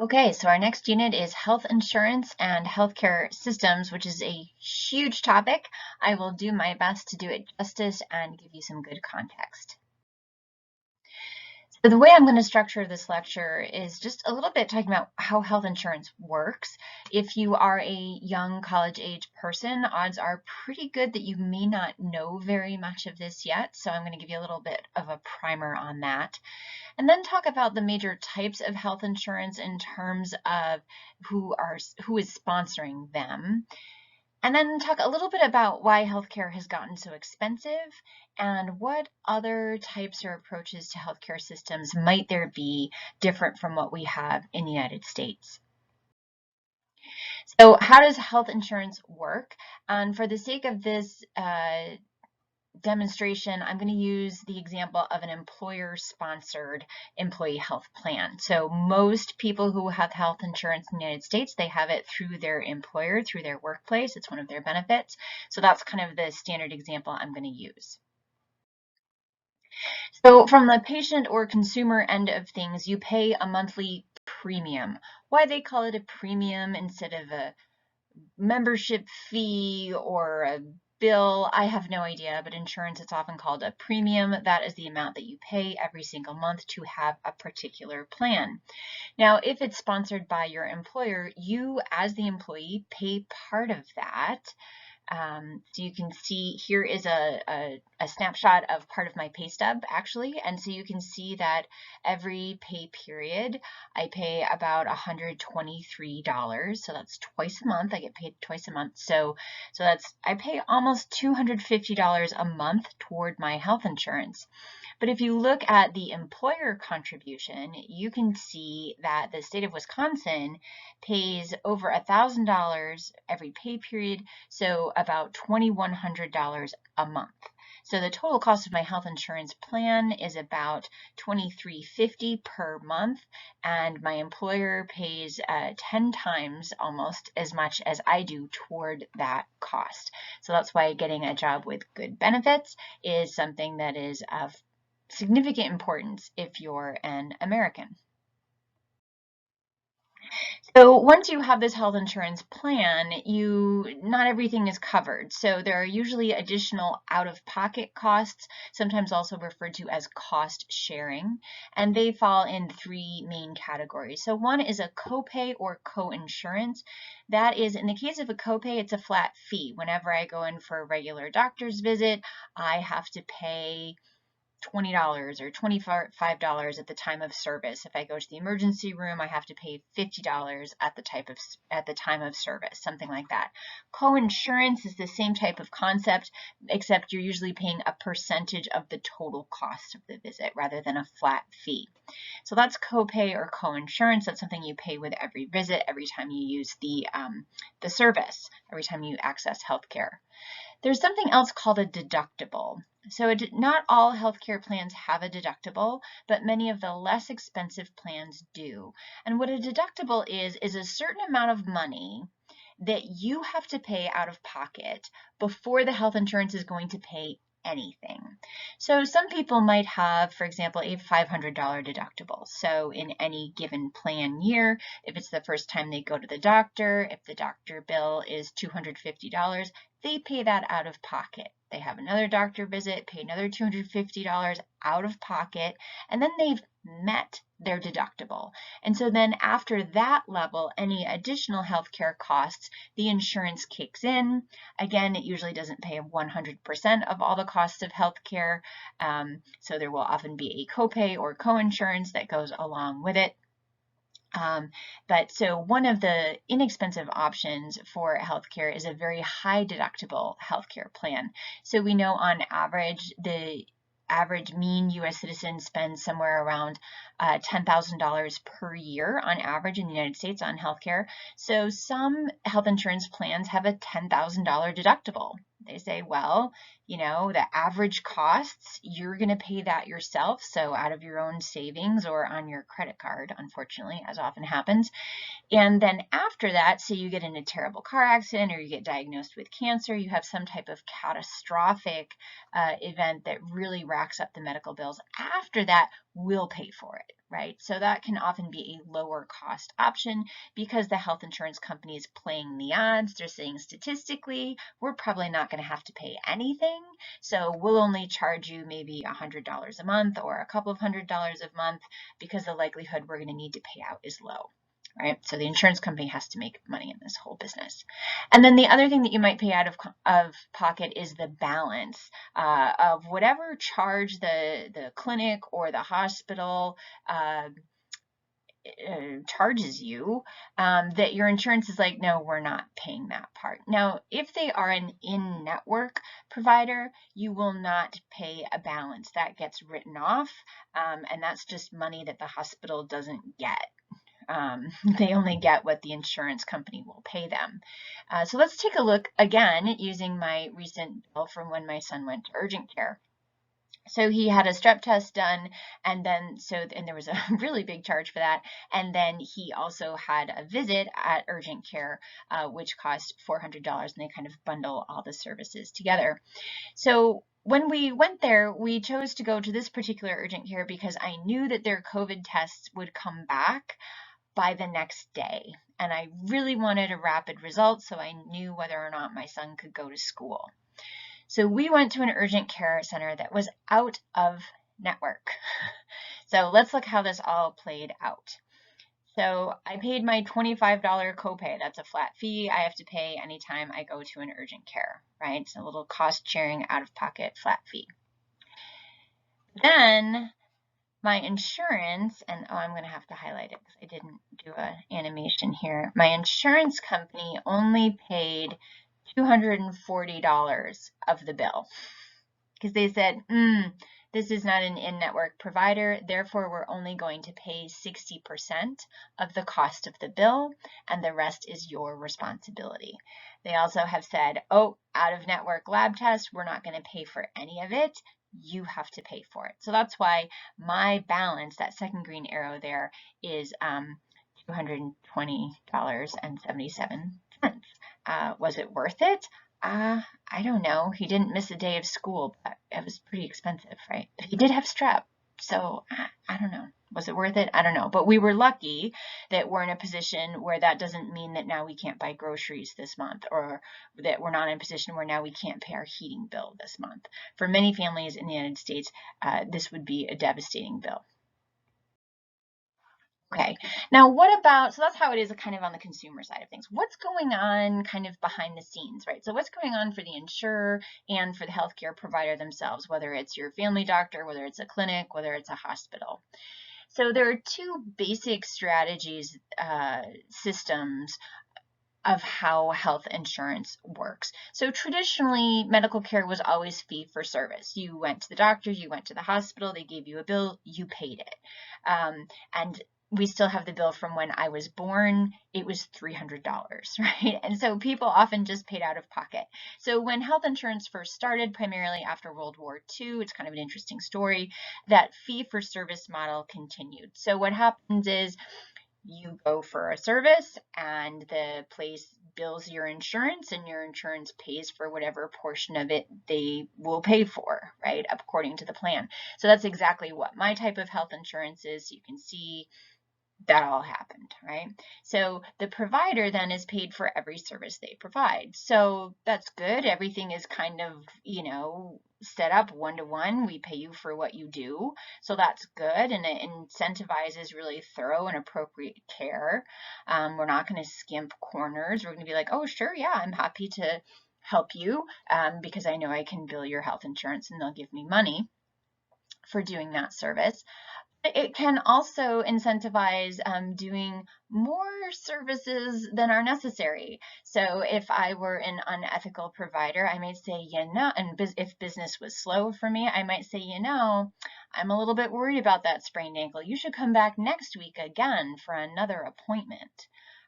Okay, so our next unit is health insurance and healthcare systems, which is a huge topic. I will do my best to do it justice and give you some good context. So the way I'm going to structure this lecture is just a little bit talking about how health insurance works. If you are a young college-age person, odds are pretty good that you may not know very much of this yet. So I'm going to give you a little bit of a primer on that. And then talk about the major types of health insurance in terms of who is sponsoring them. And then talk a little bit about why healthcare has gotten so expensive and what other types or approaches to healthcare systems might there be different from what we have in the United States. So how does health insurance work? And for the sake of this demonstration, I'm going to use the example of an employer-sponsored employee health plan. So most people who have health insurance in the United States, they have it through their employer, through their workplace. It's one of their benefits. So that's kind of the standard example I'm going to use. So from the patient or consumer end of things, you pay a monthly premium. Why they call it a premium instead of a membership fee or a bill, I have no idea, but insurance, it's often called a premium. That is the amount that you pay every single month to have a particular plan. Now, if it's sponsored by your employer, you as the employee pay part of that. So you can see here is a snapshot of part of my pay stub actually. And so you can see that every pay period, I pay about $123. So that's twice a month. I get paid twice a month. So I pay almost $250 a month toward my health insurance. But if you look at the employer contribution, you can see that the state of Wisconsin pays over $1,000 every pay period, so about $2,100 a month. So the total cost of my health insurance plan is about $2,350 per month, and my employer pays 10 times almost as much as I do toward that cost. So that's why getting a job with good benefits is something that is of significant importance if you're an American. So once you have this health insurance plan, not everything is covered. So there are usually additional out-of-pocket costs, sometimes also referred to as cost sharing, and they fall in three main categories. So one is a copay or co-insurance. That is, in the case of a copay, it's a flat fee. Whenever I go in for a regular doctor's visit, I have to pay $20 or $25 at the time of service. If I go to the emergency room, I have to pay $50 at the time of service, something like that. Co-insurance is the same type of concept, except you're usually paying a percentage of the total cost of the visit rather than a flat fee. So that's copay or co-insurance. That's something you pay with every visit, every time you use the service, every time you access healthcare. There's something else called a deductible. So not all healthcare plans have a deductible, but many of the less expensive plans do. And what a deductible is a certain amount of money that you have to pay out of pocket before the health insurance is going to pay anything. So some people might have, for example, a $500 deductible. So in any given plan year, if it's the first time they go to the doctor, if the doctor bill is $250, they pay that out of pocket. They have another doctor visit, pay another $250 out of pocket, and then they've met their deductible. And so then after that level, any additional healthcare costs, the insurance kicks in. Again, it usually doesn't pay 100% of all the costs of healthcare. So there will often be a copay or co-insurance that goes along with it. But so one of the inexpensive options for healthcare is a very high deductible healthcare plan. So we know on average, the average mean U.S. citizen spends somewhere around $10,000 per year on average in the United States on healthcare. So some health insurance plans have a $10,000 deductible. They say, well, you know, the average costs, you're going to pay that yourself. So out of your own savings or on your credit card, unfortunately, as often happens. And then after that, say you get in a terrible car accident or you get diagnosed with cancer, you have some type of catastrophic event that really racks up the medical bills. After that, we'll pay for it. right? So that can often be a lower cost option because the health insurance company is playing the odds. They're saying statistically, we're probably not going to have to pay anything. So we'll only charge you maybe $100 a month or a couple of $100 a month because the likelihood we're going to need to pay out is low. Right? So the insurance company has to make money in this whole business. And then the other thing that you might pay out of pocket is the balance of whatever charge the clinic or the hospital charges you, that your insurance is like, no, we're not paying that part. Now, if they are an in-network provider, you will not pay a balance. That gets written off, and that's just money that the hospital doesn't get. They only get what the insurance company will pay them. So let's take a look again using my recent bill from when my son went to urgent care. So he had a strep test done, and then and there was a really big charge for that. And then he also had a visit at urgent care, which cost $400, and they kind of bundle all the services together. So when we went there, we chose to go to this particular urgent care because I knew that their COVID tests would come back by the next day. And I really wanted a rapid result, so I knew whether or not my son could go to school. So we went to an urgent care center that was out of network. So let's look how this all played out. So I paid my $25 copay. That's a flat fee I have to pay anytime I go to an urgent care, right? It's a little cost sharing out of pocket flat fee. Then my insurance, and I'm going to have to highlight it because I didn't do an animation here. My insurance company only paid $240 of the bill because they said, this is not an in-network provider, therefore we're only going to pay 60% of the cost of the bill, and the rest is your responsibility. They also have said, oh, out-of-network lab test, we're not going to pay for any of it. You have to pay for it. So that's why my balance, that second green arrow there, is $220.77. Was it worth it? I don't know. He didn't miss a day of school, but it was pretty expensive, right? But he did have strep, so I don't know. Was it worth it? I don't know. But we were lucky that we're in a position where that doesn't mean that now we can't buy groceries this month, or that we're not in a position where now we can't pay our heating bill this month. For many families in the United States, this would be a devastating bill. Okay, now what about, so that's how it is kind of on the consumer side of things. What's going on kind of behind the scenes, right? So what's going on for the insurer and for the healthcare provider themselves, whether it's your family doctor, whether it's a clinic, whether it's a hospital. So there are two basic strategies, systems of how health insurance works. So traditionally, medical care was always fee for service. You went to the doctor, you went to the hospital, they gave you a bill, you paid it. And we still have the bill from when I was born. It was $300, right? And so people often just paid out of pocket. So when health insurance first started, primarily after World War II, it's kind of an interesting story, that fee-for-service model continued. So what happens is you go for a service and the place bills your insurance, and your insurance pays for whatever portion of it they will pay for, right, according to the plan. So that's exactly what my type of health insurance is. You can see that all happened, right? So the provider then is paid for every service they provide. So that's good. Everything is kind of, set up one-to-one. We pay you for what you do. So that's good. And it incentivizes really thorough and appropriate care. We're not going to skimp corners. We're going to be like, oh, sure, yeah, I'm happy to help you because I know I can bill your health insurance and they'll give me money for doing that service. It can also incentivize doing more services than are necessary. So if I were an unethical provider, I might say, and if business was slow for me, I might say, I'm a little bit worried about that sprained ankle. You should come back next week again for another appointment,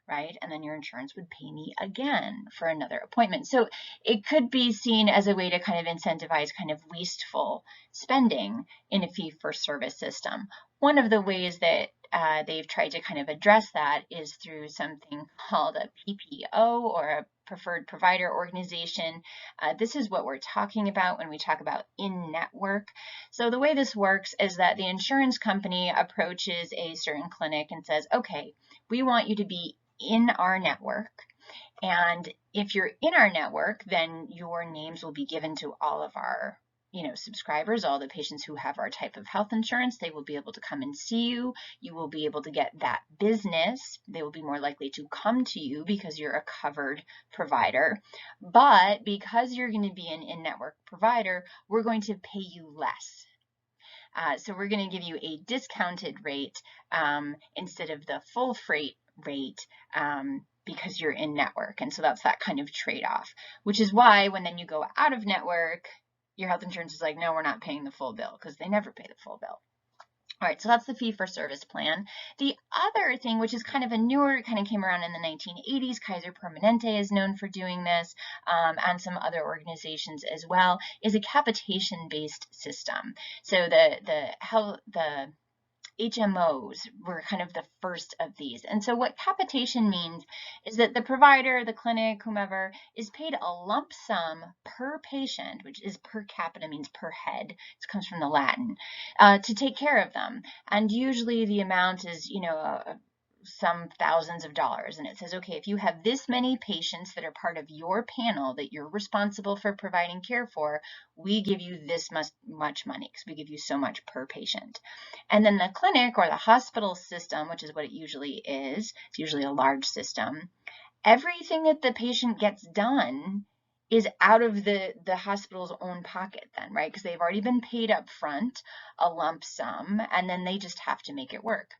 right? And then your insurance would pay me again for another appointment. So it could be seen as a way to kind of incentivize kind of wasteful spending in a fee-for-service system. One of the ways that they've tried to kind of address that is through something called a PPO, or a preferred provider organization. This is what we're talking about when we talk about in-network. So the way this works is that the insurance company approaches a certain clinic and says, okay, we want you to be in our network. And if you're in our network, then your names will be given to all of our subscribers, all the patients who have our type of health insurance. They will be able to come and see you. You will be able to get that business. They will be more likely to come to you because you're a covered provider. But because you're going to be an in-network provider, we're going to pay you less. So we're going to give you a discounted rate instead of the full freight rate because you're in network. And so that's that kind of trade-off, which is why when then you go out of network, your health insurance is like, no, we're not paying the full bill, because they never pay the full bill. All right, so that's the fee-for-service plan. The other thing, which is kind of a newer, it kind of came around in the 1980s, Kaiser Permanente is known for doing this, and some other organizations as well, is a capitation-based system. So the HMOs were kind of the first of these. And so what capitation means is that the provider, the clinic, whomever, is paid a lump sum per patient, which is per capita, means per head. It comes from the Latin, to take care of them. And usually the amount is, some thousands of dollars. And it says, okay, if you have this many patients that are part of your panel that you're responsible for providing care for, we give you this much money because we give you so much per patient. And then the clinic or the hospital system, which is what it usually is, it's usually a large system, everything that the patient gets done is out of the hospital's own pocket then, right? Because they've already been paid up front, a lump sum, and then they just have to make it work.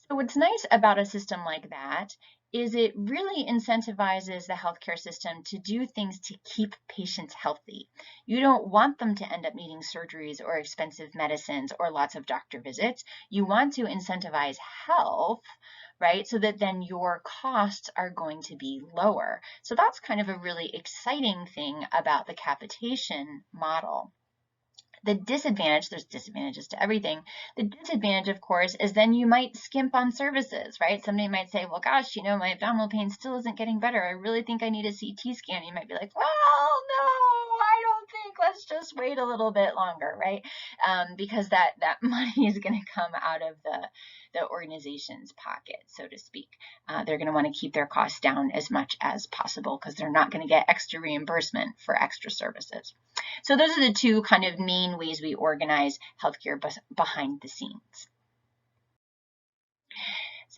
So what's nice about a system like that is it really incentivizes the healthcare system to do things to keep patients healthy. You don't want them to end up needing surgeries or expensive medicines or lots of doctor visits. You want to incentivize health, right? So that then your costs are going to be lower. So that's kind of a really exciting thing about the capitation model. The disadvantage, there's disadvantages to everything. The disadvantage, of course, is then you might skimp on services, right? Somebody might say, well, gosh, my abdominal pain still isn't getting better. I really think I need a CT scan. You might be like, well, no, I don't think. Let's just wait a little bit longer, right? Because that money is going to come out of the organization's pocket, so to speak. They're going to want to keep their costs down as much as possible because they're not going to get extra reimbursement for extra services. So those are the two kind of main ways we organize healthcare behind the scenes.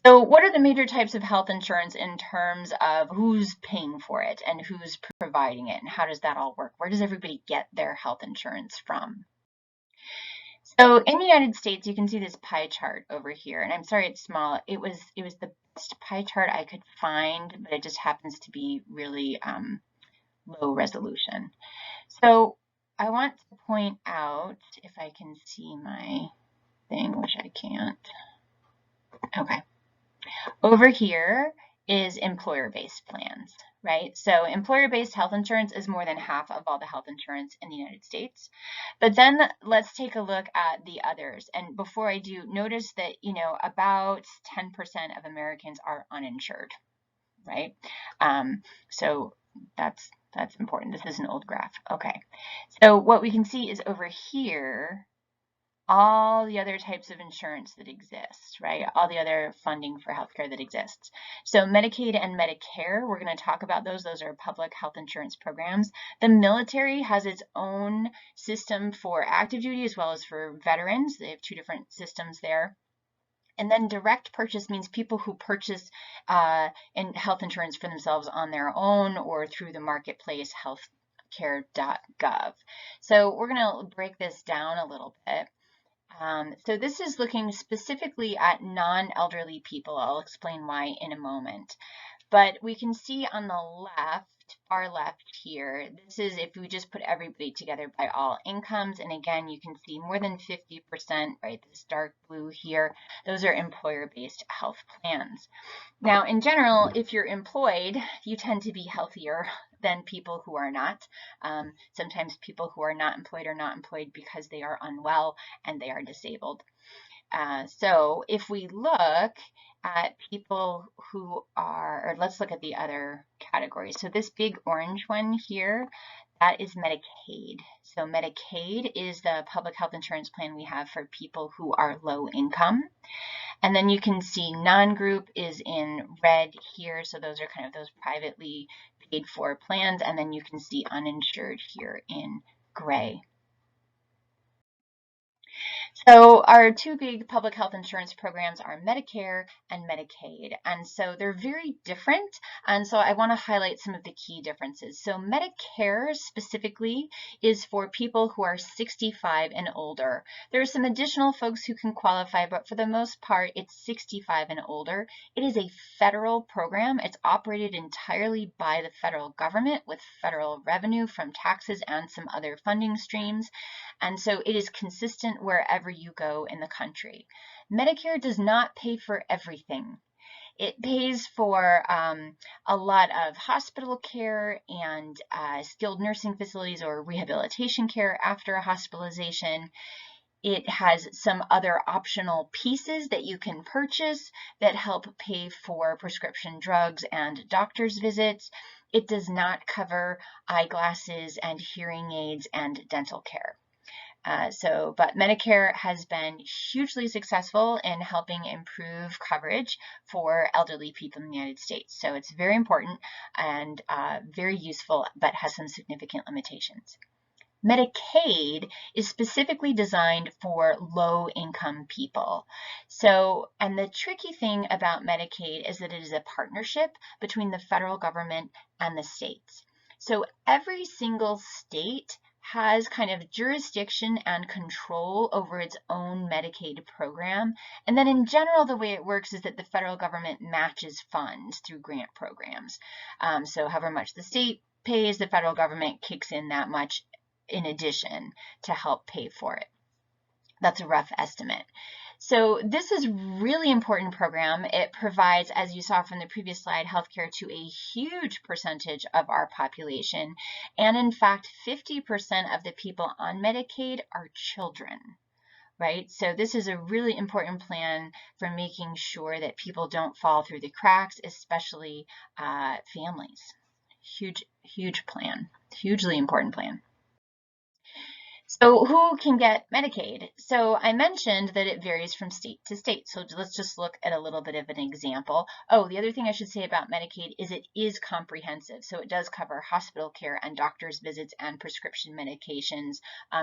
So what are the major types of health insurance in terms of who's paying for it and who's providing it, and how does that all work? Where does everybody get their health insurance from? So in the United States, you can see this pie chart over here, and I'm sorry it's small. It was the best pie chart I could find, but it just happens to be really low resolution. So I want to point out, if I can see my thing, which I can't. Okay. Over here is employer-based plans, right? So employer-based health insurance is more than half of all the health insurance in the United States. But then let's take a look at the others. And before I do, notice that, about 10% of Americans are uninsured, right? So that's important. This is an old graph. Okay. So what we can see is over here, all the other types of insurance that exist, right? All the other funding for healthcare that exists. So Medicaid and Medicare, we're going to talk about those. Those are public health insurance programs. The military has its own system for active duty as well as for veterans. They have two different systems there. And then direct purchase means people who purchase health insurance for themselves on their own or through the marketplace healthcare.gov. So we're going to break this down a little bit. So this is looking specifically at non-elderly people. I'll explain why in a moment. But we can see on the left, far left here, this is if we just put everybody together by all incomes. And again, you can see more than 50%, right? This dark blue here, those are employer-based health plans. Now, in general, if you're employed, you tend to be healthier than people who are not. Sometimes people who are not employed because they are unwell and they are disabled. So if we look at people who are, or let's look at the other categories. So this big orange one here, that is Medicaid. So Medicaid is the public health insurance plan we have for people who are low income. And then you can see non-group is in red here. So those are kind of those privately paid for plans. And then you can see uninsured here in gray. So our two big public health insurance programs are Medicare and Medicaid. And so they're very different. And so I want to highlight some of the key differences. So Medicare specifically is for people who are 65 and older. There are some additional folks who can qualify, but for the most part, it's 65 and older. It is a federal program. It's operated entirely by the federal government with federal revenue from taxes and some other funding streams. And so it is consistent wherever you go in the country. Medicare does not pay for everything. It pays for a lot of hospital care and skilled nursing facilities or rehabilitation care after a hospitalization. It has some other optional pieces that you can purchase that help pay for prescription drugs and doctor's visits. It does not cover eyeglasses and hearing aids and dental care. But Medicare has been hugely successful in helping improve coverage for elderly people in the United States. So it's very important and very useful, but has some significant limitations. Medicaid is specifically designed for low-income people. And the tricky thing about Medicaid is that it is a partnership between the federal government and the states. So every single state has kind of jurisdiction and control over its own Medicaid program. And then in general, the way it works is that the federal government matches funds through grant programs. So however much the state pays, the federal government kicks in that much in addition to help pay for it. That's a rough estimate. So this is a really important program. It provides, as you saw from the previous slide, healthcare to a huge percentage of our population. And in fact, 50% of the people on Medicaid are children, right? So this is a really important plan for making sure that people don't fall through the cracks, especially families. Huge plan, hugely important plan. So who can get Medicaid? So I mentioned that it varies from state to state. So let's just look at a little bit of an example. Oh, the other thing I should say about Medicaid is it is comprehensive. So it does cover hospital care and doctor's visits and prescription medications.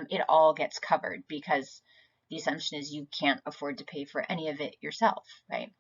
It all gets covered because the assumption is you can't afford to pay for any of it yourself, right?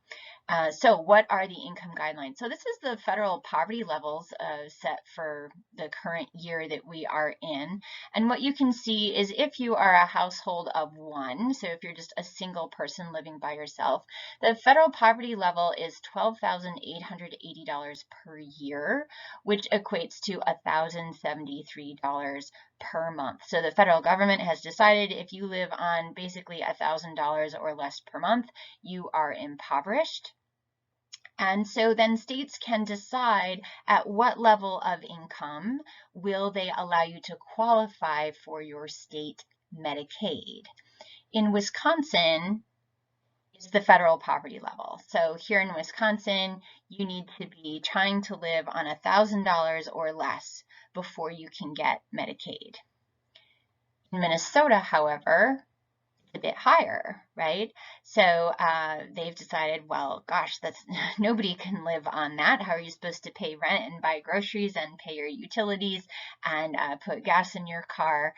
So what are the income guidelines? So this is the federal poverty levels set for the current year that we are in. And what you can see is if you are a household of one, so if you're just a single person living by yourself, the federal poverty level is $12,880 per year, which equates to $1,073 per month. So the federal government has decided if you live on basically $1,000 or less per month, you are impoverished. And so then states can decide at what level of income will they allow you to qualify for your state Medicaid. In Wisconsin, is the federal poverty level. So here in Wisconsin, you need to be trying to live on $1,000 or less before you can get Medicaid. In Minnesota, however, a bit higher, right? So they've decided, well, gosh, that's nobody can live on that. How are you supposed to pay rent and buy groceries and pay your utilities and put gas in your car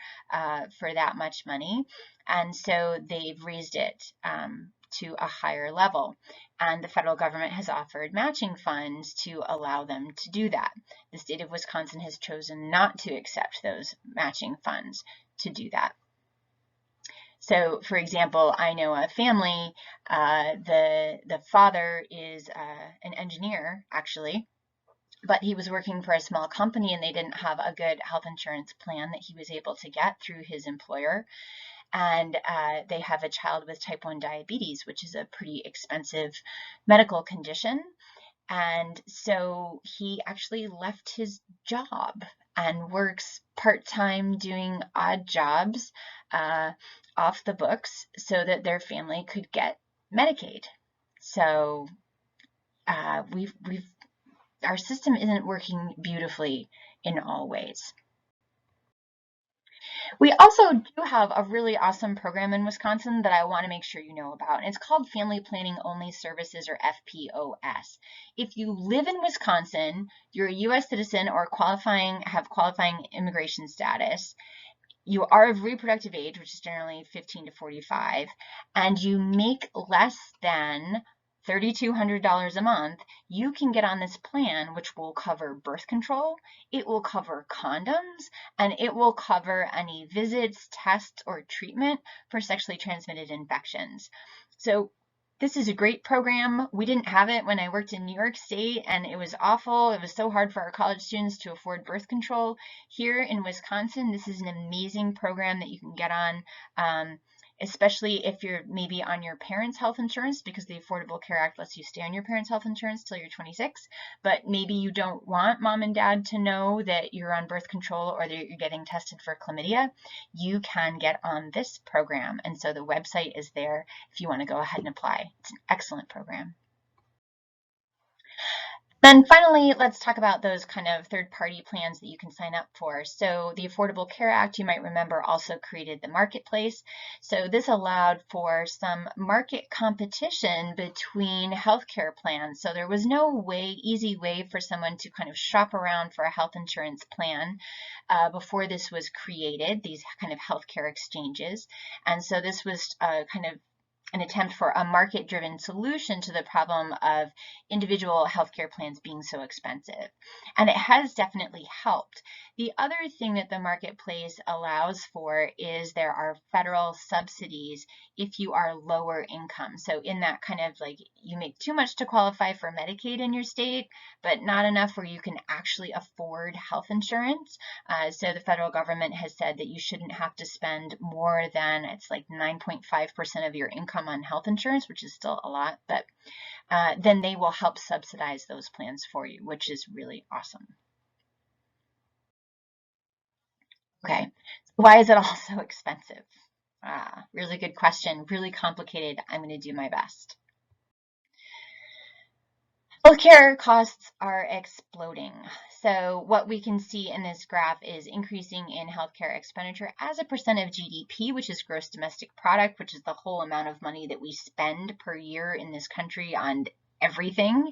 for that much money? And so they've raised it to a higher level. And the federal government has offered matching funds to allow them to do that. The state of Wisconsin has chosen not to accept those matching funds to do that. So, for example, I know a family, the father is an engineer, actually, but he was working for a small company and they didn't have a good health insurance plan that he was able to get through his employer. And they have a child with type 1 diabetes, which is a pretty expensive medical condition. And so he actually left his job and works part-time doing odd jobs uh, off the books so that their family could get Medicaid. So we've our system isn't working beautifully in all ways. We also do have a really awesome program in Wisconsin that I want to make sure you know about. And it's called Family Planning Only Services, or FPOS. If you live in Wisconsin, you're a U.S. citizen or have qualifying immigration status, you are of reproductive age, which is generally 15 to 45, and you make less than $3,200 a month, you can get on this plan, which will cover birth control, it will cover condoms, and it will cover any visits, tests, or treatment for sexually transmitted infections. So this is a great program. We didn't have it when I worked in New York State, and it was awful. It was so hard for our college students to afford birth control. Here in Wisconsin, this is an amazing program that you can get on, especially if you're maybe on your parents' health insurance, because the Affordable Care Act lets you stay on your parents' health insurance till you're 26. But maybe you don't want mom and dad to know that you're on birth control or that you're getting tested for chlamydia. You can get on this program. And so the website is there if you want to go ahead and apply. It's an excellent program. Then finally, let's talk about those kind of third-party plans that you can sign up for. So the Affordable Care Act, you might remember, also created the marketplace. So this allowed for some market competition between healthcare plans. So there was no easy way for someone to kind of shop around for a health insurance plan before this was created, these kind of healthcare exchanges. And so this was kind of an attempt for a market-driven solution to the problem of individual healthcare plans being so expensive. And it has definitely helped. The other thing that the marketplace allows for is there are federal subsidies if you are lower income. So in that kind of like you make too much to qualify for Medicaid in your state, but not enough where you can actually afford health insurance. So the federal government has said that you shouldn't have to spend more than, it's like 9.5% of your income on health insurance, which is still a lot, but then they will help subsidize those plans for you, which is really awesome. Okay, so why is it all so expensive? Really good question, really complicated. I'm going to do my best. Healthcare costs are exploding. So what we can see in this graph is increasing in healthcare expenditure as a percent of GDP, which is gross domestic product, which is the whole amount of money that we spend per year in this country on everything.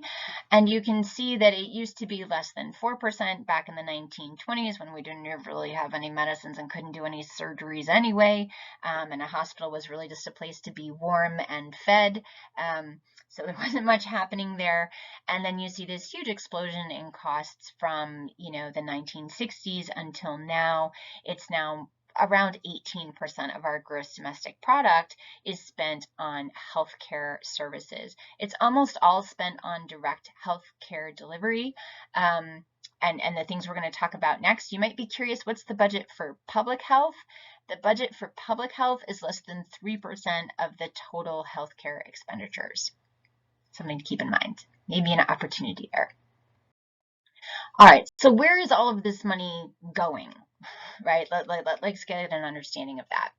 And you can see that it used to be less than 4% back in the 1920s when we didn't really have any medicines and couldn't do any surgeries anyway. And a hospital was really just a place to be warm and fed. So there wasn't much happening there. And then you see this huge explosion in costs from, the 1960s until now. It's now around 18% of our gross domestic product is spent on healthcare services. It's almost all spent on direct healthcare delivery. And the things we're going to talk about next. You might be curious, what's the budget for public health? The budget for public health is less than 3% of the total healthcare expenditures. Something to keep in mind. Maybe an opportunity there. All right, so where is all of this money going, right? Let's get an understanding of that.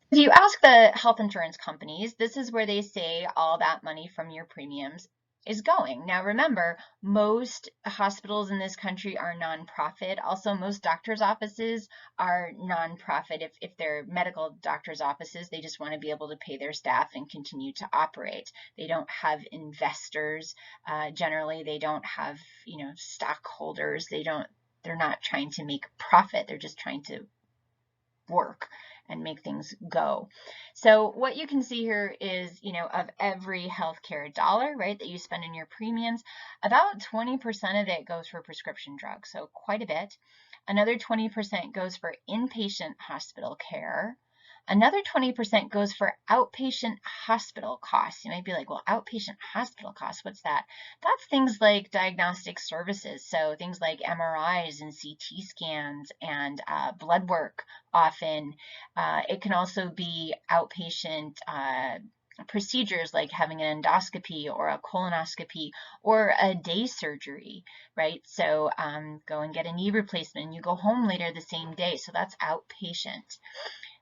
If you ask the health insurance companies, this is where they say all that money from your premiums is going. Now remember, most hospitals in this country are nonprofit. Also, most doctors' offices are nonprofit. If they're medical doctors' offices, they just want to be able to pay their staff and continue to operate. They don't have investors. Generally, they don't have, stockholders. They're not trying to make profit. They're just trying to work and make things go. So what you can see here is, of every healthcare dollar, right, that you spend in your premiums, about 20% of it goes for prescription drugs, so quite a bit. Another 20% goes for inpatient hospital care. Another 20% goes for outpatient hospital costs. You might be like, well, outpatient hospital costs, what's that? That's things like diagnostic services. So things like MRIs and CT scans and blood work often. It can also be outpatient procedures like having an endoscopy or a colonoscopy or a day surgery, right? So go and get a knee replacement and you go home later the same day. So that's outpatient.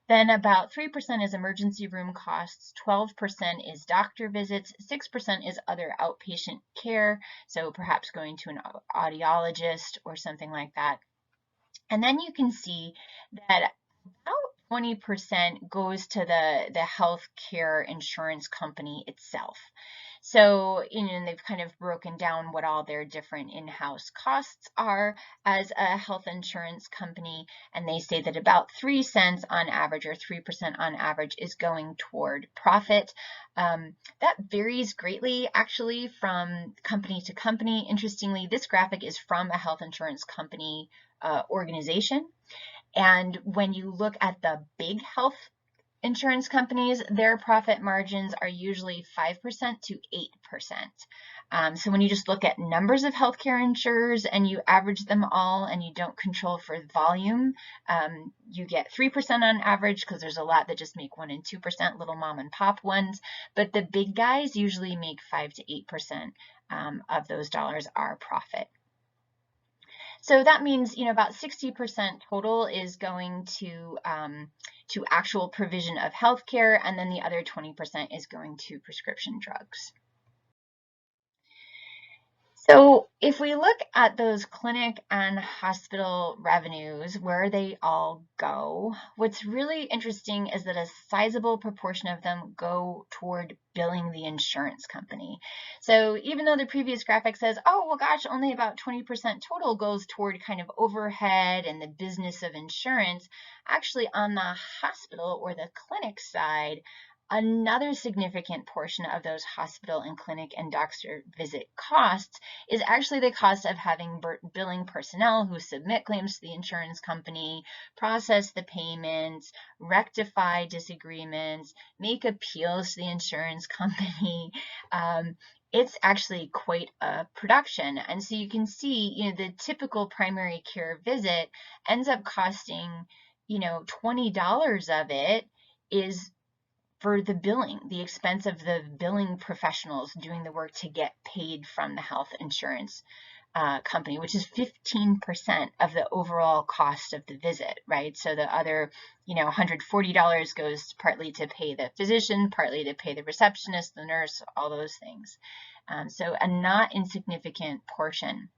Then about 3% is emergency room costs, 12% is doctor visits, 6% is other outpatient care, so perhaps going to an audiologist or something like that. And then you can see that about 20% goes to the healthcare insurance company itself. So, and they've kind of broken down what all their different in-house costs are as a health insurance company, and they say that about 3 cents on average, or 3% on average, is going toward profit. That varies greatly, actually, from company to company. Interestingly, this graphic is from a health insurance company organization. And when you look at the big health insurance companies, their profit margins are usually 5% to 8%. So when you just look at numbers of healthcare insurers and you average them all and you don't control for volume, you get 3% on average, because there's a lot that just make 1% and 2%, little mom and pop ones. But the big guys usually make 5 to 8% of those dollars are profit. So that means, about 60% total is going to actual provision of healthcare, and then the other 20% is going to prescription drugs. So if we look at those clinic and hospital revenues, where they all go, what's really interesting is that a sizable proportion of them go toward billing the insurance company. So even though the previous graphic says, oh, well, gosh, only about 20% total goes toward kind of overhead and the business of insurance, actually on the hospital or the clinic side, another significant portion of those hospital and clinic and doctor visit costs is actually the cost of having billing personnel who submit claims to the insurance company, process the payments, rectify disagreements, make appeals to the insurance company. It's actually quite a production. And so you can see, the typical primary care visit ends up costing, $20 of it is for the billing, the expense of the billing professionals doing the work to get paid from the health insurance company, which is 15% of the overall cost of the visit, right? So the other, $140 goes partly to pay the physician, partly to pay the receptionist, the nurse, all those things. So a not insignificant portion.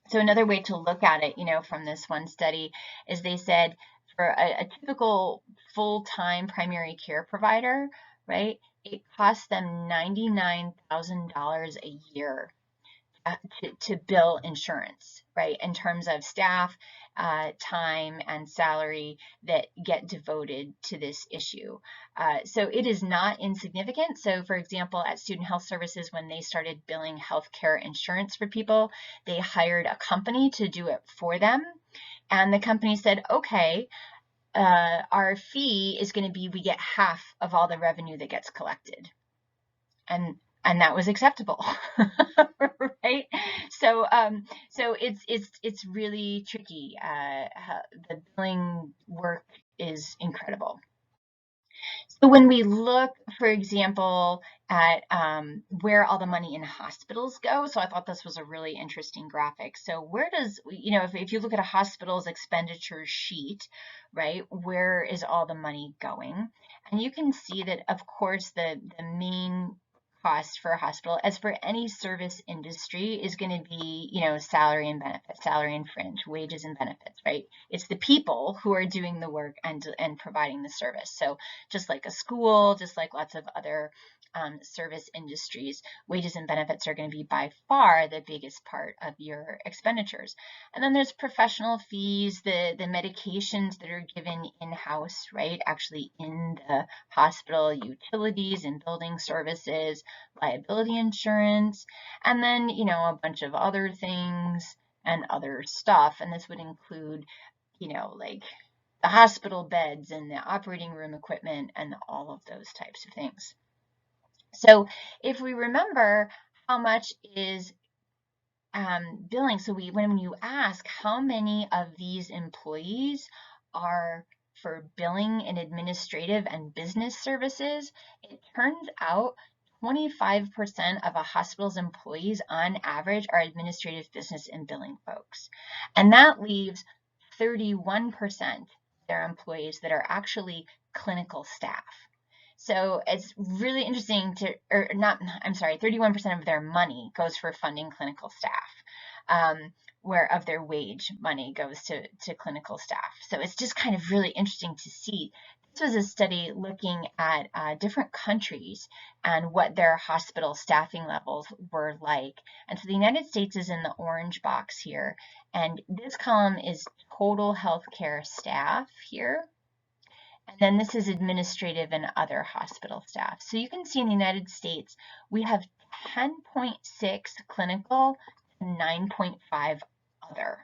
So another way to look at it, from this one study is they said for a typical full-time primary care provider, right, it costs them $99,000 a year to bill insurance, right, in terms of staff, time, and salary that get devoted to this issue. So it is not insignificant. So for example, at Student Health Services, when they started billing healthcare insurance for people, they hired a company to do it for them. And the company said, okay, our fee is going to be, we get half of all the revenue that gets collected. And that was acceptable, right? So it's really tricky. The billing work is incredible. So when we look, for example, at where all the money in hospitals go, so I thought this was a really interesting graphic. So where does, if you look at a hospital's expenditure sheet, right, where is all the money going? And you can see that, of course, the main cost for a hospital, as for any service industry, is going to be, salary and benefits, salary and fringe, wages and benefits, right? It's the people who are doing the work and providing the service. So just like a school, just like lots of other service industries, wages and benefits are going to be by far the biggest part of your expenditures. And then there's professional fees, the medications that are given in-house, right? Actually in the hospital, utilities and building services, liability insurance, and then, a bunch of other things and other stuff. And this would include, like the hospital beds and the operating room equipment and all of those types of things. So if we remember how much is billing, so when you ask how many of these employees are for billing and administrative and business services, it turns out 25% of a hospital's employees on average are administrative, business, and billing folks. And that leaves 31% of their employees that are actually clinical staff. So it's really interesting to, or not, I'm sorry, 31% of their money goes for funding clinical staff, where of their wage money goes to clinical staff. So it's just kind of really interesting to see. This was a study looking at different countries and what their hospital staffing levels were like. And so the United States is in the orange box here, and this column is total healthcare staff here. And then this is administrative and other hospital staff. So you can see in the United States, we have 10.6 clinical and 9.5 other,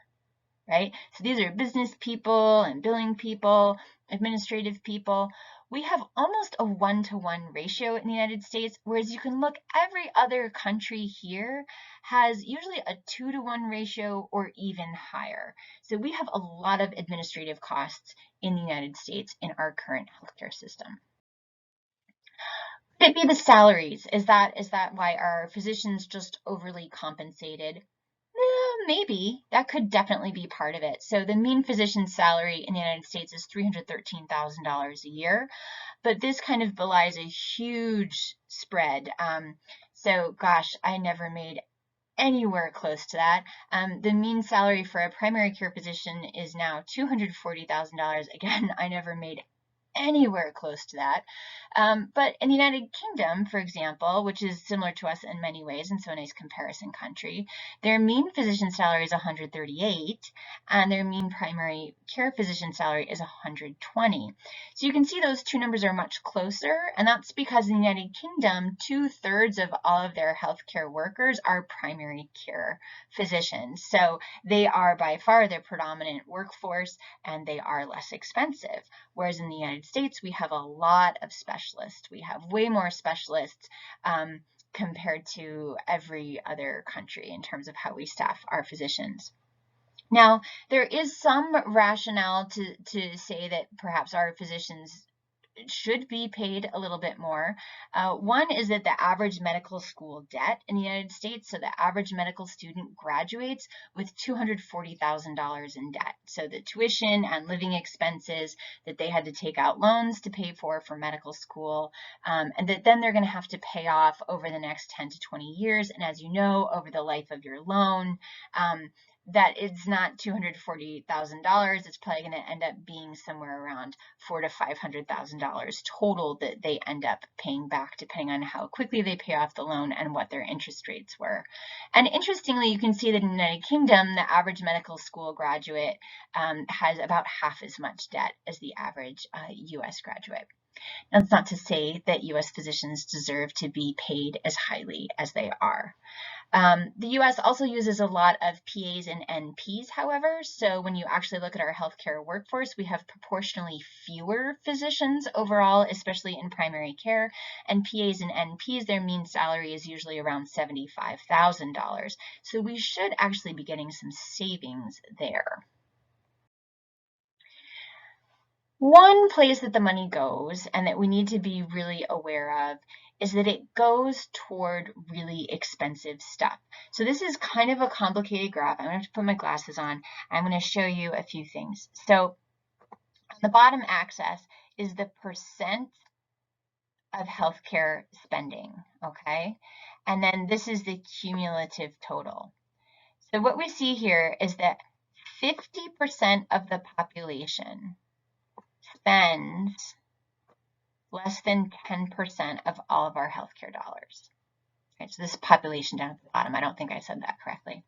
right? So these are business people and billing people, administrative people. We have almost a 1-to-1 ratio in the United States, whereas you can look, every other country here has usually a 2-to-1 ratio or even higher. So we have a lot of administrative costs in the United States in our current healthcare system. Could it be the salaries? Is that why our physicians just overly compensated? Maybe. That could definitely be part of it. So the mean physician salary in the United States is $313,000 a year, but this kind of belies a huge spread. So gosh, I never made anywhere close to that. The mean salary for a primary care physician is now $240,000. Again, I never made anywhere close to that. But in the United Kingdom, for example, which is similar to us in many ways, and so a nice comparison country, their mean physician salary is $138, and their mean primary care physician salary is $120. So you can see those two numbers are much closer, and that's because in the United Kingdom, 2/3 of all of their healthcare workers are primary care physicians. So they are by far their predominant workforce, and they are less expensive. Whereas in the United States, we have a lot of specialists. We have way more specialists compared to every other country in terms of how we staff our physicians. Now, there is some rationale to say that perhaps our physicians should be paid a little bit more. One is that the average medical school debt in the United States, so the average medical student graduates with $240,000 in debt. So the tuition and living expenses that they had to take out loans to pay for medical school, and that then they're going to have to pay off over the next 10 to 20 years. And as you know, over the life of your loan, that it's not $240,000. It's probably going to end up being somewhere around $400,000 to $500,000 total that they end up paying back, depending on how quickly they pay off the loan and what their interest rates were. And interestingly, you can see that in the United Kingdom, the average medical school graduate has about half as much debt as the average U.S. graduate. Now, that's not to say that U.S. physicians deserve to be paid as highly as they are. The U.S. also uses a lot of PAs and NPs, however, so when you actually look at our healthcare workforce, we have proportionally fewer physicians overall, especially in primary care, and PAs and NPs, their mean salary is usually around $75,000, so we should actually be getting some savings there. One place that the money goes and that we need to be really aware of is that it goes toward really expensive stuff. So this is kind of a complicated graph. I'm going to have to put my glasses on. I'm going to show you a few things. So on the bottom axis is the percent of healthcare spending, okay? And then this is the cumulative total. So what we see here is that 50% of the population spends less than 10% of all of our healthcare dollars. Right, so this population down at the bottom, I don't think I said that correctly.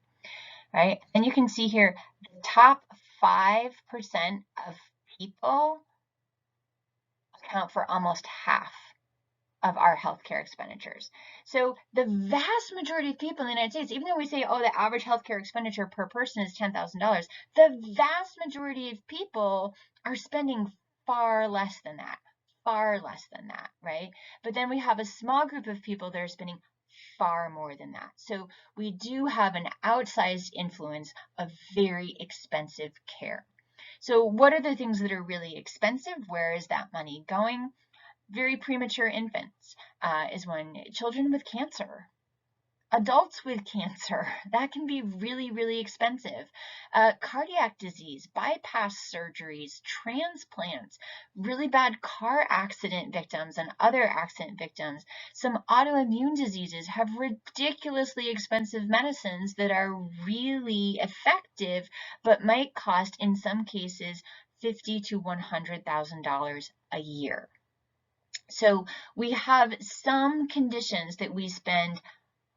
Right, and you can see here the top 5% of people account for almost half of our healthcare expenditures. So the vast majority of people in the United States, even though we say, oh, the average healthcare expenditure per person is $10,000, the vast majority of people are spending far less than that, right? But then we have a small group of people that are spending far more than that. So we do have an outsized influence of very expensive care. So what are the things that are really expensive? Where is that money going? Very premature infants is one. Children with cancer. Adults with cancer, that can be really, really expensive. Cardiac disease, bypass surgeries, transplants, really bad car accident victims and other accident victims. Some autoimmune diseases have ridiculously expensive medicines that are really effective, but might cost, in some cases, $50,000 to $100,000 a year. So we have some conditions that we spend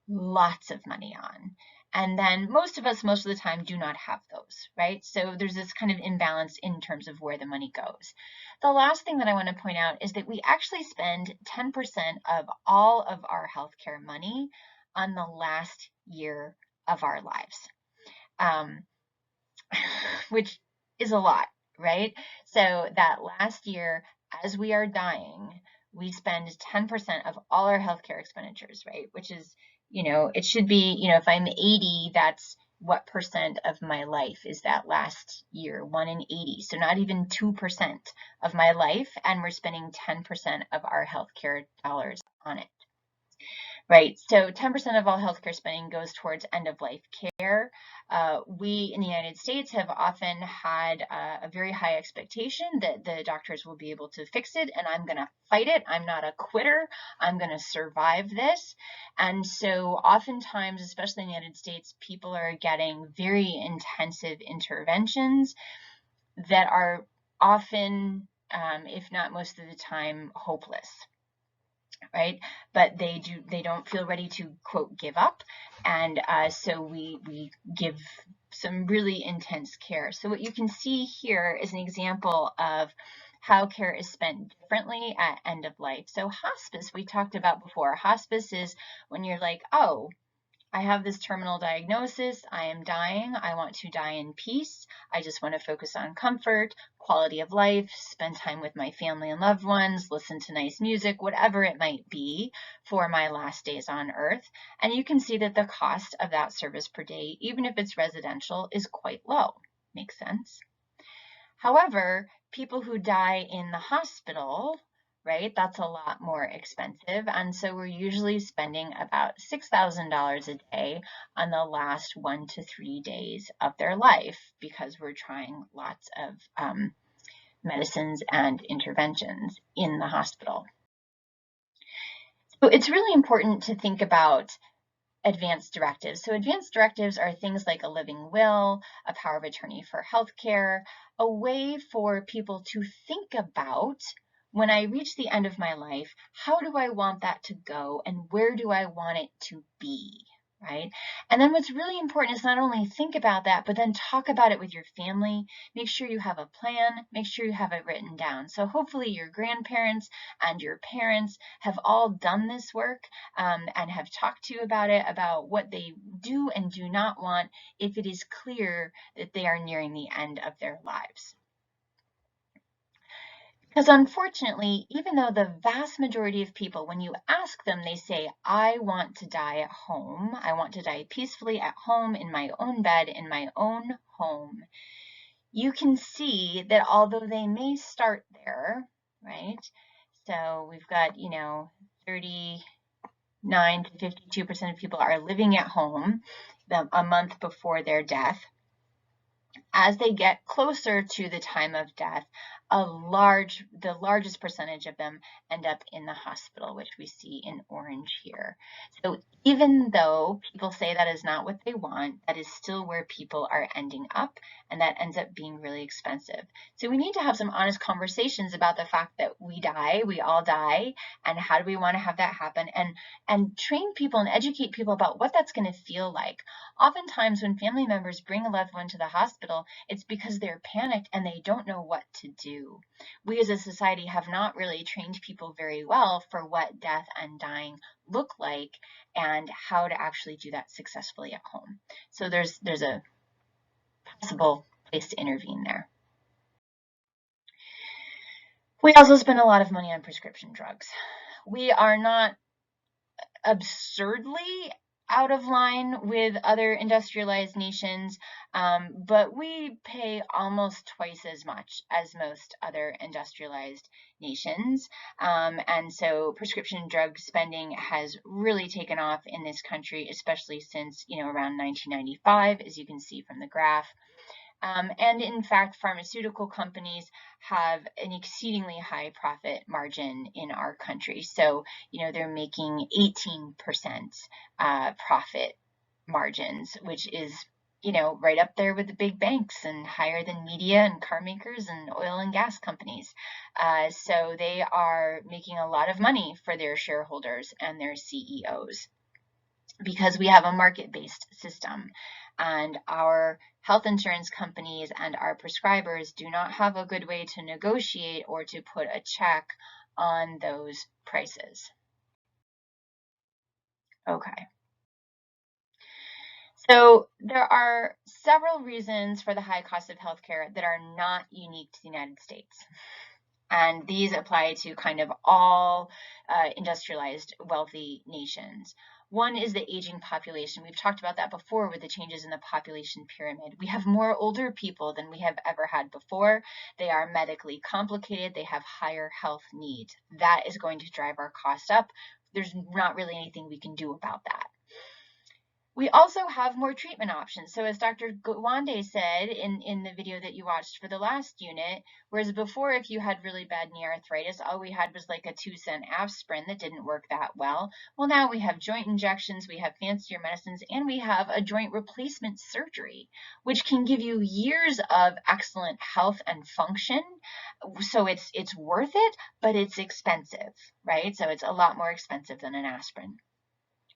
lots of money on. And then most of us, most of the time, do not have those, right? So there's this kind of imbalance in terms of where the money goes. The last thing that I want to point out is that we actually spend 10% of all of our healthcare money on the last year of our lives, which is a lot, right? So that last year, as we are dying, we spend 10% of all our healthcare expenditures, right? Which is, it should be, if I'm 80, that's what percent of my life is that last year, 1 in 80. So not even 2% of my life, and we're spending 10% of our healthcare dollars on it. Right, so 10% of all healthcare spending goes towards end-of-life care. We in the United States have often had a very high expectation that the doctors will be able to fix it, and I'm going to fight it. I'm not a quitter. I'm going to survive this. And so oftentimes, especially in the United States, people are getting very intensive interventions that are often, if not most of the time, hopeless. Right, but they don't feel ready to, quote, give up, and so we give some really intense care. So what you can see here is an example of how care is spent differently at end of life. So hospice, we talked about before. Hospice is when you're like, oh, I have this terminal diagnosis, I am dying, I want to die in peace, I just want to focus on comfort, quality of life, spend time with my family and loved ones, listen to nice music, whatever it might be for my last days on earth. And you can see that the cost of that service per day, even if it's residential, is quite low. Makes sense? However, people who die in the hospital, right, that's a lot more expensive. And so we're usually spending about $6,000 a day on the last 1 to 3 days of their life because we're trying lots of medicines and interventions in the hospital. So it's really important to think about advanced directives. So advanced directives are things like a living will, a power of attorney for healthcare, a way for people to think about, when I reach the end of my life, how do I want that to go and where do I want it to be, right? And then what's really important is not only think about that, but then talk about it with your family. Make sure you have a plan, make sure you have it written down. So hopefully your grandparents and your parents have all done this work and have talked to you about it, about what they do and do not want if it is clear that they are nearing the end of their lives. Because unfortunately, even though the vast majority of people, when you ask them, they say, I want to die at home. I want to die peacefully at home, in my own bed, in my own home. You can see that although they may start there, right? So we've got, 39 to 52% of people are living at home a month before their death. As they get closer to the time of death, the largest percentage of them end up in the hospital, which we see in orange here. So even though people say that is not what they want, that is still where people are ending up, and that ends up being really expensive. So we need to have some honest conversations about the fact that we die, we all die, and how do we want to have that happen, and train people and educate people about what that's going to feel like. Oftentimes when family members bring a loved one to the hospital, it's because they're panicked and they don't know what to do. We as a society have not really trained people very well for what death and dying look like and how to actually do that successfully at home. So there's a possible place to intervene there. We also spend a lot of money on prescription drugs. We are not absurdly out of line with other industrialized nations, but we pay almost twice as much as most other industrialized nations. And so prescription drug spending has really taken off in this country, especially since, around 1995, as you can see from the graph. And in fact, pharmaceutical companies have an exceedingly high profit margin in our country. So, they're making 18% profit margins, which is, right up there with the big banks and higher than media and car makers and oil and gas companies. So they are making a lot of money for their shareholders and their CEOs, because we have a market-based system, and our health insurance companies and our prescribers do not have a good way to negotiate or to put a check on those prices. Okay. So there are several reasons for the high cost of healthcare that are not unique to the United States. And these apply to kind of all industrialized wealthy nations. One is the aging population. We've talked about that before with the changes in the population pyramid. We have more older people than we have ever had before. They are medically complicated. They have higher health needs. That is going to drive our cost up. There's not really anything we can do about that. We also have more treatment options. So as Dr. Gawande said in the video that you watched for the last unit, whereas before, if you had really bad knee arthritis, all we had was like a 2-cent aspirin that didn't work that well. Well, now we have joint injections, we have fancier medicines, and we have a joint replacement surgery, which can give you years of excellent health and function. So it's worth it, but it's expensive, right? So it's a lot more expensive than an aspirin.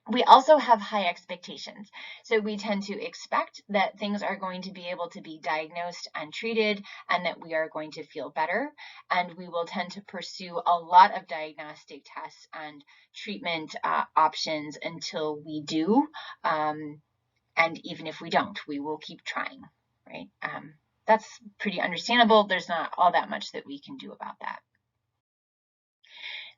We also have high expectations. So we tend to expect that things are going to be able to be diagnosed and treated, and that we are going to feel better. And we will tend to pursue a lot of diagnostic tests and treatment options until we do. And even if we don't, we will keep trying, right? That's pretty understandable. There's not all that much that we can do about that.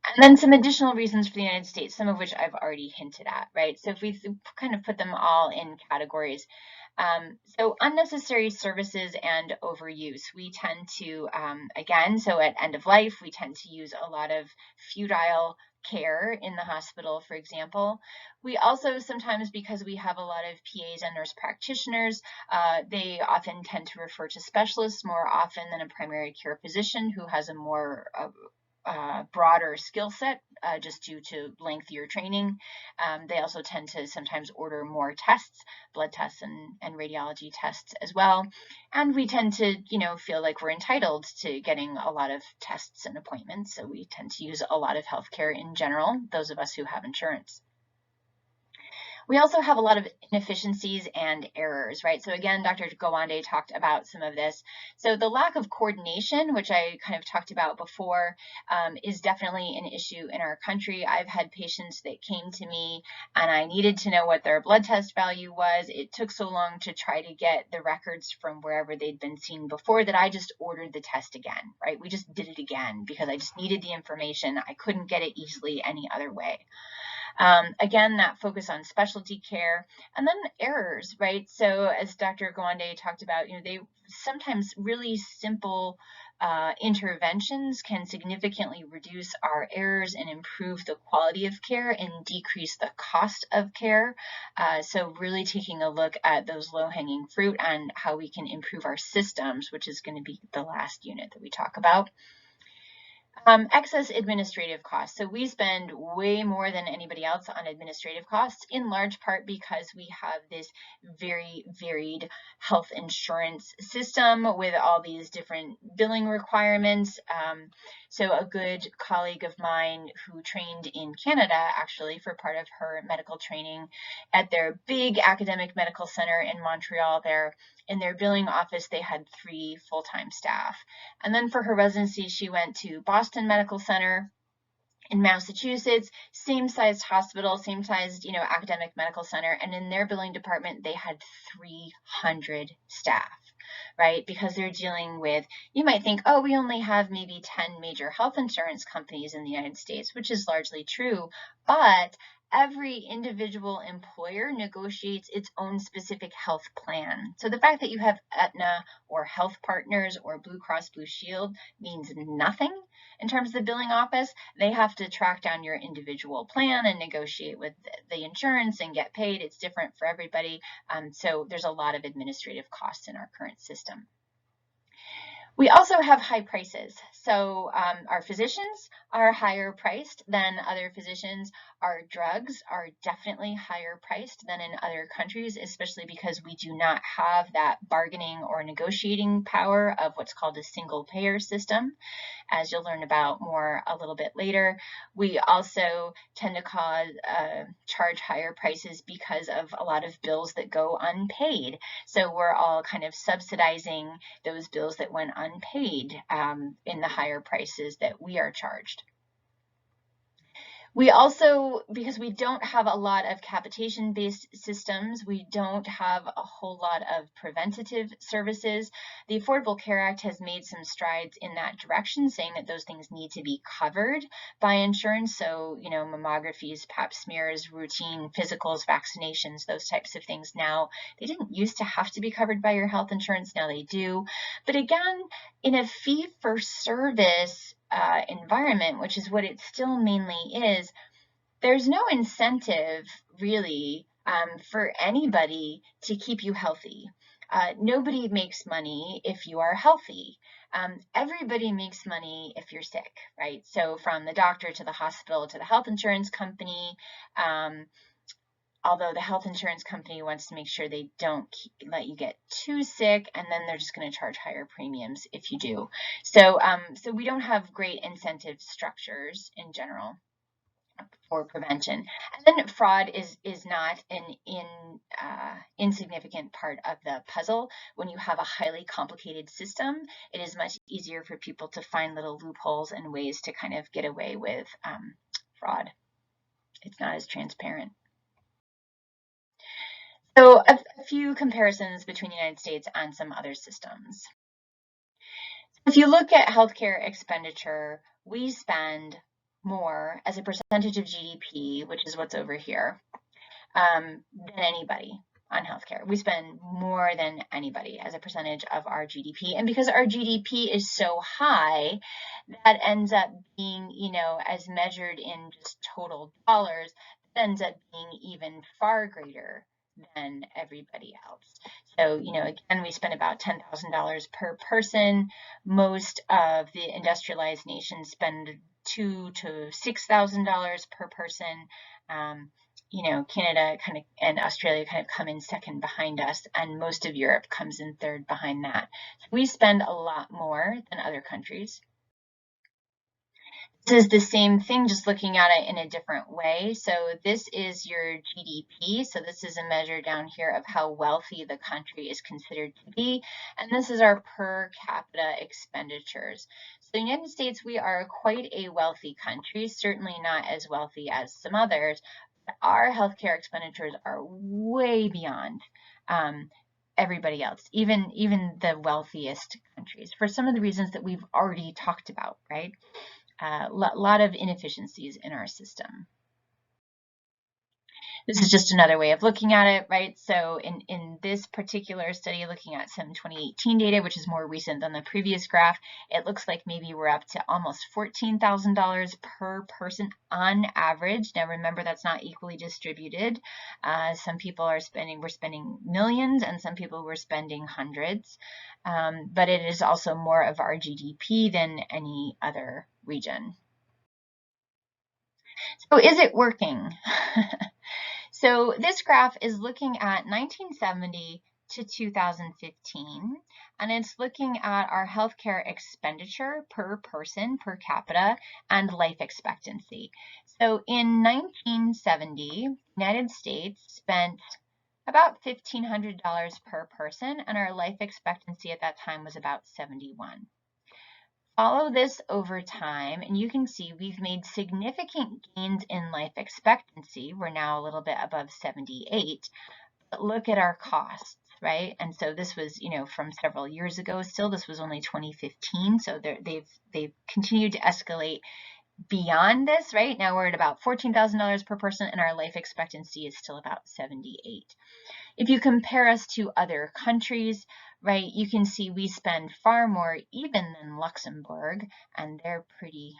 And then some additional reasons for the United States, some of which I've already hinted at, right? So if we kind of put them all in categories. So unnecessary services and overuse. We tend to, again, so at end of life, we tend to use a lot of futile care in the hospital, for example. We also sometimes, because we have a lot of PAs and nurse practitioners, they often tend to refer to specialists more often than a primary care physician who has a more broader skill set just due to lengthier training. They also tend to sometimes order more tests, blood tests and radiology tests as well. And we tend to, feel like we're entitled to getting a lot of tests and appointments. So we tend to use a lot of healthcare in general, those of us who have insurance. We also have a lot of inefficiencies and errors, right? So again, Dr. Gawande talked about some of this. So the lack of coordination, which I kind of talked about before, is definitely an issue in our country. I've had patients that came to me and I needed to know what their blood test value was. It took so long to try to get the records from wherever they'd been seen before that I just ordered the test again, right? We just did it again because I just needed the information. I couldn't get it easily any other way. Again, that focus on specialty care, and then errors, right? So as Dr. Gawande talked about, they sometimes really simple interventions can significantly reduce our errors and improve the quality of care and decrease the cost of care. So really taking a look at those low-hanging fruit and how we can improve our systems, which is going to be the last unit that we talk about. Excess administrative costs. So we spend way more than anybody else on administrative costs, in large part because we have this very varied health insurance system with all these different billing requirements. So a good colleague of mine who trained in Canada, actually for part of her medical training at their big academic medical center in Montreal there, in their billing office, they had 3 full-time staff. And then for her residency, she went to Boston Medical Center in Massachusetts, same sized hospital, same sized, academic medical center. And in their billing department, they had 300 staff, right? Because they're dealing with, you might think, oh, we only have maybe 10 major health insurance companies in the United States, which is largely true. But every individual employer negotiates its own specific health plan. So the fact that you have Aetna or Health Partners or Blue Cross Blue Shield means nothing in terms of the billing office. They have to track down your individual plan and negotiate with the insurance and get paid. It's different for everybody. So there's a lot of administrative costs in our current system. We also have high prices. So our physicians are higher priced than other physicians. Our drugs are definitely higher priced than in other countries, especially because we do not have that bargaining or negotiating power of what's called a single payer system, as you'll learn about more a little bit later. We also tend to charge higher prices because of a lot of bills that go unpaid. So we're all kind of subsidizing those bills that went unpaid in the higher prices that we are charged. We also, because we don't have a lot of capitation-based systems, we don't have a whole lot of preventative services. The Affordable Care Act has made some strides in that direction, saying that those things need to be covered by insurance. So, mammographies, pap smears, routine physicals, vaccinations, those types of things. Now, they didn't used to have to be covered by your health insurance. Now they do. But again, in a fee-for-service environment, which is what it still mainly is, there's no incentive really for anybody to keep you healthy. Nobody makes money if you are healthy. Everybody makes money if you're sick, right? So from the doctor to the hospital to the health insurance company, although the health insurance company wants to make sure they don't let you get too sick, and then they're just going to charge higher premiums if you do. So we don't have great incentive structures in general for prevention. And then fraud is not an insignificant part of the puzzle. When you have a highly complicated system, it is much easier for people to find little loopholes and ways to kind of get away with fraud. It's not as transparent. So a few comparisons between the United States and some other systems. If you look at healthcare expenditure, we spend more as a percentage of GDP, which is what's over here, than anybody on healthcare. We spend more than anybody as a percentage of our GDP. And because our GDP is so high, that ends up being, as measured in just total dollars, that ends up being even far greater than everybody else. So, again, we spend about $10,000 per person. Most of the industrialized nations spend $2,000 to $6,000 per person. Canada and Australia kind of come in second behind us, and most of Europe comes in third behind that. So we spend a lot more than other countries. This is the same thing, just looking at it in a different way. So this is your GDP. So this is a measure down here of how wealthy the country is considered to be. And this is our per capita expenditures. So the United States, we are quite a wealthy country, certainly not as wealthy as some others. But our healthcare expenditures are way beyond everybody else, even the wealthiest countries, for some of the reasons that we've already talked about, right? A lot of inefficiencies in our system. This is just another way of looking at it, right? So in this particular study, looking at some 2018 data, which is more recent than the previous graph, it looks like maybe we're up to almost $14,000 per person on average. Now remember, that's not equally distributed. Some people were spending millions, and some people were spending hundreds. But it is also more of our GDP than any other region. So is it working? So this graph is looking at 1970 to 2015, and it's looking at our healthcare expenditure per person, per capita, and life expectancy. So in 1970, the United States spent about $1,500 per person, and our life expectancy at that time was about 71. Follow this over time, and you can see we've made significant gains in life expectancy. We're now a little bit above 78, but look at our costs, right? And so this was, from several years ago. Still, this was only 2015, so they've continued to escalate beyond this, right? Now we're at about $14,000 per person, and our life expectancy is still about 78. If you compare us to other countries, right, you can see we spend far more even than Luxembourg, and they're pretty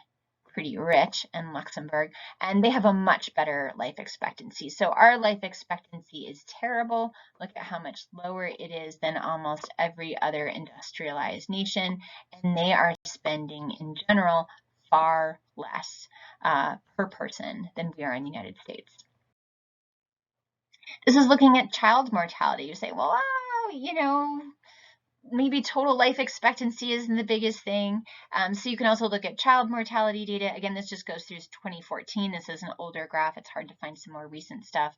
rich in Luxembourg, and they have a much better life expectancy. So our life expectancy is terrible. Look at how much lower it is than almost every other industrialized nation, and they are spending in general far less per person than we are in the United States. This is looking at child mortality. You say, well, maybe total life expectancy isn't the biggest thing. So you can also look at child mortality data. Again, this just goes through 2014. This is an older graph. It's hard to find some more recent stuff.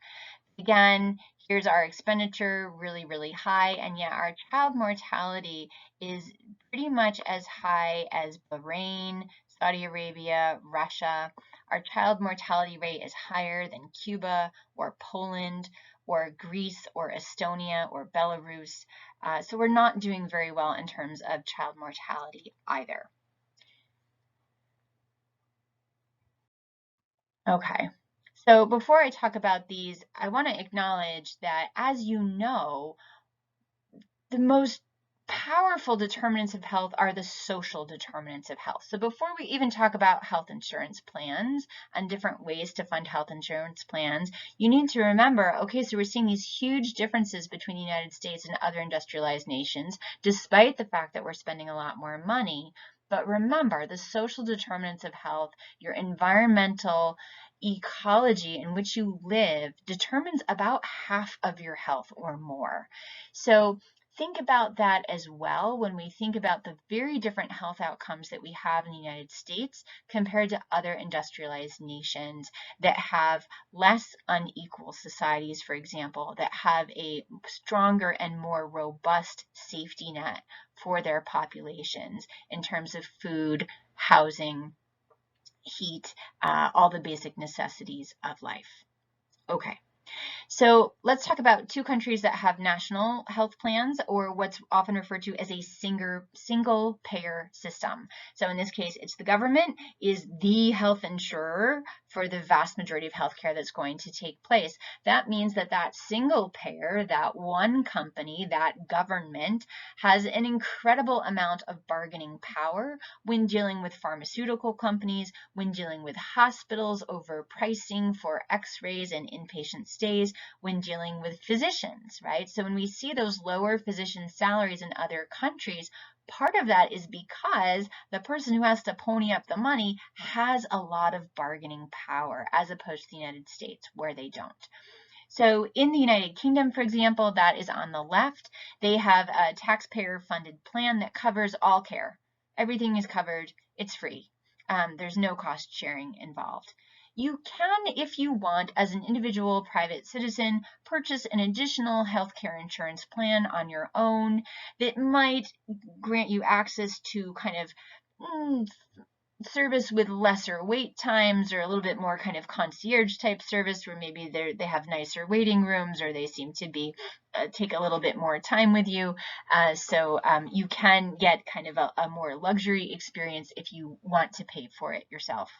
Again, here's our expenditure, really, really high. And yet our child mortality is pretty much as high as Bahrain, Saudi Arabia, Russia. Our child mortality rate is higher than Cuba or Poland or Greece or Estonia or Belarus. So we're not doing very well in terms of child mortality either. Okay, so before I talk about these, I want to acknowledge that, as you know, the most powerful determinants of health are the social determinants of health. So before we even talk about health insurance plans and different ways to fund health insurance plans, you need to remember, okay, so we're seeing these huge differences between the United States and other industrialized nations, despite the fact that we're spending a lot more money. But remember, the social determinants of health, your environmental ecology in which you live, determines about half of your health or more. So think about that as well when we think about the very different health outcomes that we have in the United States compared to other industrialized nations that have less unequal societies, for example, that have a stronger and more robust safety net for their populations in terms of food, housing, heat, all the basic necessities of life. Okay. So let's talk about two countries that have national health plans, or what's often referred to as a single payer system. So in this case, it's the government is the health insurer for the vast majority of healthcare that's going to take place. That means that that single payer, that one company, that government has an incredible amount of bargaining power when dealing with pharmaceutical companies, when dealing with hospitals over pricing for x-rays and inpatient stays, when dealing with physicians, right? So when we see those lower physician salaries in other countries, part of that is because the person who has to pony up the money has a lot of bargaining power, as opposed to the United States, where they don't. So in the United Kingdom, for example, that is on the left, they have a taxpayer-funded plan that covers all care. Everything is covered. It's free. There's no cost sharing involved. You can, if you want, as an individual private citizen, purchase an additional healthcare insurance plan on your own that might grant you access to kind of service with lesser wait times, or a little bit more kind of concierge type service where maybe they have nicer waiting rooms, or they seem to be take a little bit more time with you. So you can get kind of a more luxury experience if you want to pay for it yourself.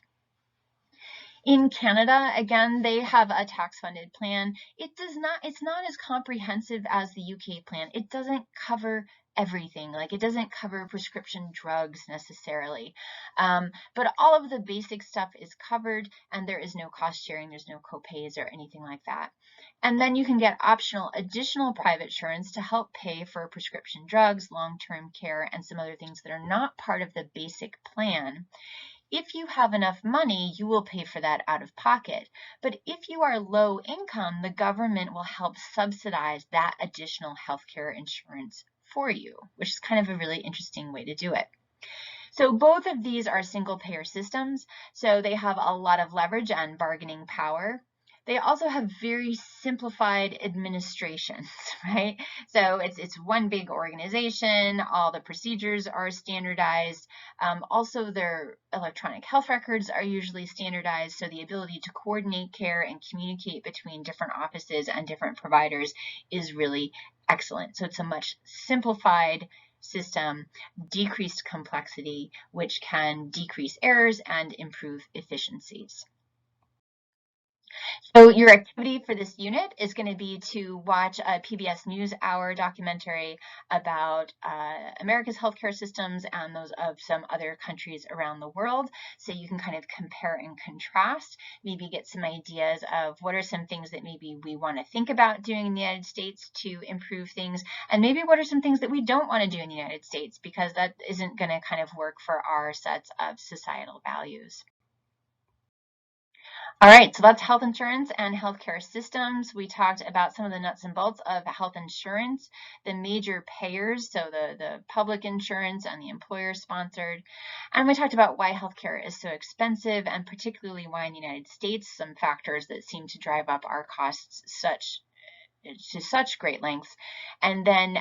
In Canada, again, they have a tax-funded plan. It's not as comprehensive as the UK plan. It doesn't cover everything. Like, it doesn't cover prescription drugs necessarily. But all of the basic stuff is covered, and there is no cost sharing, there's no copays or anything like that. And then you can get optional additional private insurance to help pay for prescription drugs, long-term care, and some other things that are not part of the basic plan. If you have enough money, you will pay for that out of pocket. But if you are low income, the government will help subsidize that additional healthcare insurance for you, which is kind of a really interesting way to do it. So both of these are single payer systems, so they have a lot of leverage and bargaining power. They also have very simplified administrations, right? So it's one big organization, all the procedures are standardized. Also, their electronic health records are usually standardized, so the ability to coordinate care and communicate between different offices and different providers is really excellent. So it's a much simplified system, decreased complexity, which can decrease errors and improve efficiencies. So your activity for this unit is going to be to watch a PBS NewsHour documentary about America's healthcare systems and those of some other countries around the world. So you can kind of compare and contrast, maybe get some ideas of what are some things that maybe we want to think about doing in the United States to improve things, and maybe what are some things that we don't want to do in the United States because that isn't going to kind of work for our sets of societal values. All right, so that's health insurance and healthcare systems. We talked about some of the nuts and bolts of health insurance, the major payers, so the public insurance and the employer-sponsored. And we talked about why healthcare is so expensive, and particularly why in the United States, some factors that seem to drive up our costs to such great lengths. And then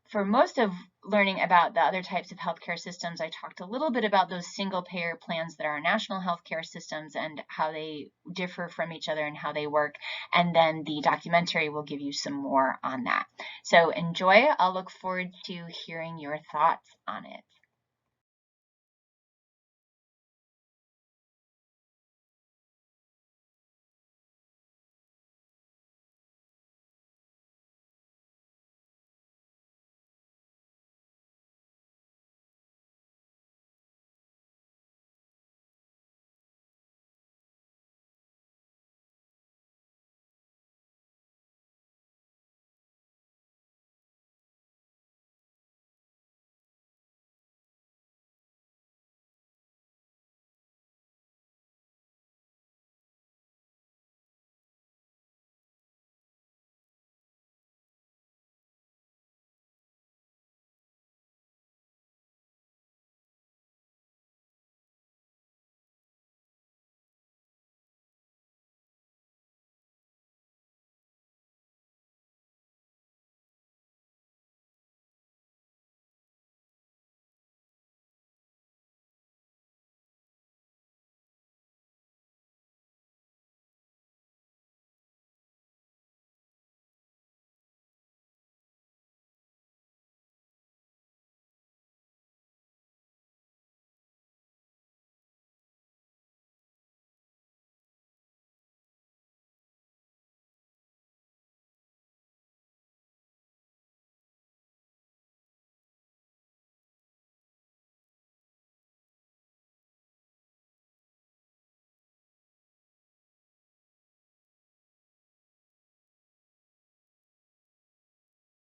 for most of learning about the other types of healthcare systems, I talked a little bit about those single payer plans that are national healthcare systems and how they differ from each other and how they work. And then the documentary will give you some more on that. So enjoy. I'll look forward to hearing your thoughts on it.